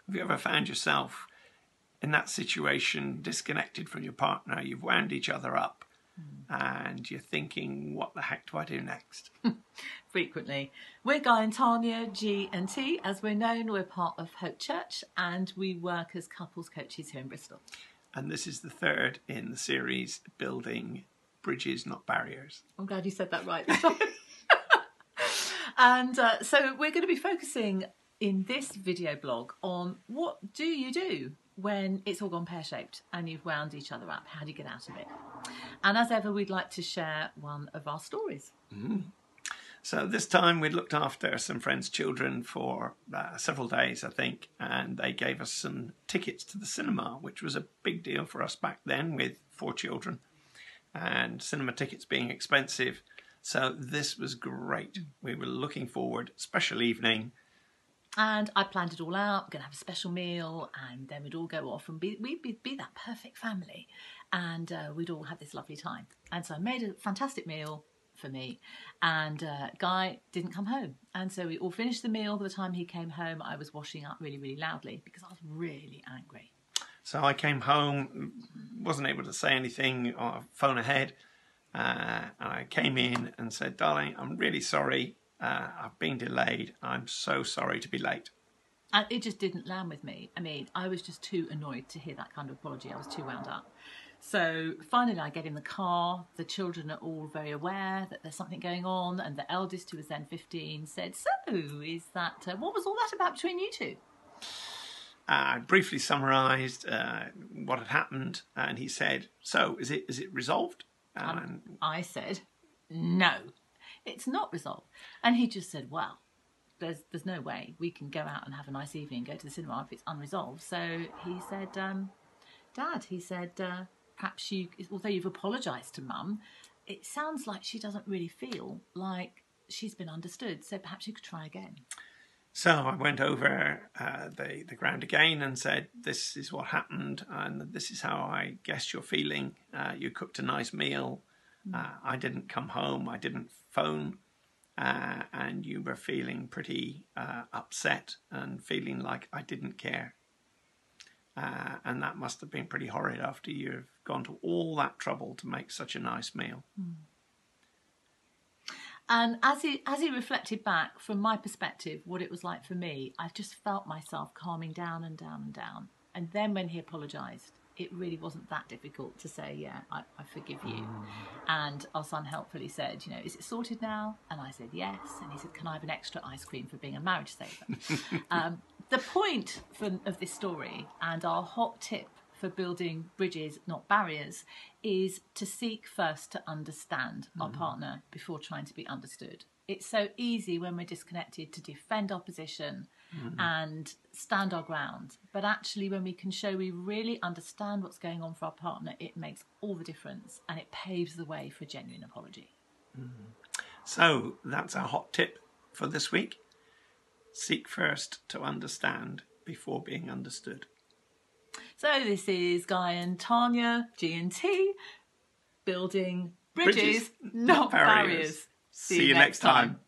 Have you ever found yourself in that situation, disconnected from your partner? You've wound each other up and you're thinking, what the heck do I do next? Frequently. We're Guy and Tania, G&T, as we're known. We're part of Hope Church and we work as couples coaches here in Bristol. And this is the third in the series, Building Bridges, Not Barriers. I'm glad you said that right this time. And so we're going to be focusing in this video blog on what do you do when it's all gone pear-shaped and you've wound each other up. How do you get out of it? And as ever, we'd like to share one of our stories. So this time we'd looked after some friends' children for several days, I think, and they gave us some tickets to the cinema, which was a big deal for us back then with 4 children and cinema tickets being expensive. So this was great. We were looking forward, special evening. And I planned it all out. We're going to have a special meal and then we'd all go off and we'd be that perfect family. And we'd all have this lovely time. And so I made a fantastic meal for me. And Guy didn't come home. And so we all finished the meal. By the time he came home, I was washing up really, really loudly because I was really angry. So I came home, wasn't able to say anything or phone ahead. And I came in and said, darling, I'm really sorry. I've been delayed. I'm so sorry to be late. And it just didn't land with me. I mean, I was just too annoyed to hear that kind of apology. I was too wound up. So finally I get in the car. The children are all very aware that there's something going on. And the eldest, who was then 15, said, so is that, what was all that about between you two? I briefly summarised what had happened. And he said, so is it resolved? I said, no, it's not resolved. And he just said, well, there's no way we can go out and have a nice evening and go to the cinema if it's unresolved. So he said, Dad, he said, perhaps you, although you've apologised to Mum, it sounds like she doesn't really feel like she's been understood. So perhaps you could try again. So I went over the ground again and said, this is what happened and this is how I guess you're feeling. You cooked a nice meal. I didn't come home. I didn't phone. And you were feeling pretty upset and feeling like I didn't care. And that must have been pretty horrid after you've gone to all that trouble to make such a nice meal. And as he reflected back, from my perspective, what it was like for me, I just felt myself calming down and down and down. And then when he apologised, it really wasn't that difficult to say, yeah, I forgive you. And our son helpfully said, you know, is it sorted now? And I said, yes. And he said, can I have an extra ice cream for being a marriage saver? The point of this story and our hot tip for building bridges, not barriers, is to seek first to understand our partner before trying to be understood. It's so easy when we're disconnected to defend our position and stand our ground. But actually, when we can show we really understand what's going on for our partner, it makes all the difference and it paves the way for a genuine apology. So that's our hot tip for this week. Seek first to understand before being understood. So this is Guy and Tania, G&T, building bridges, not barriers. See you next time.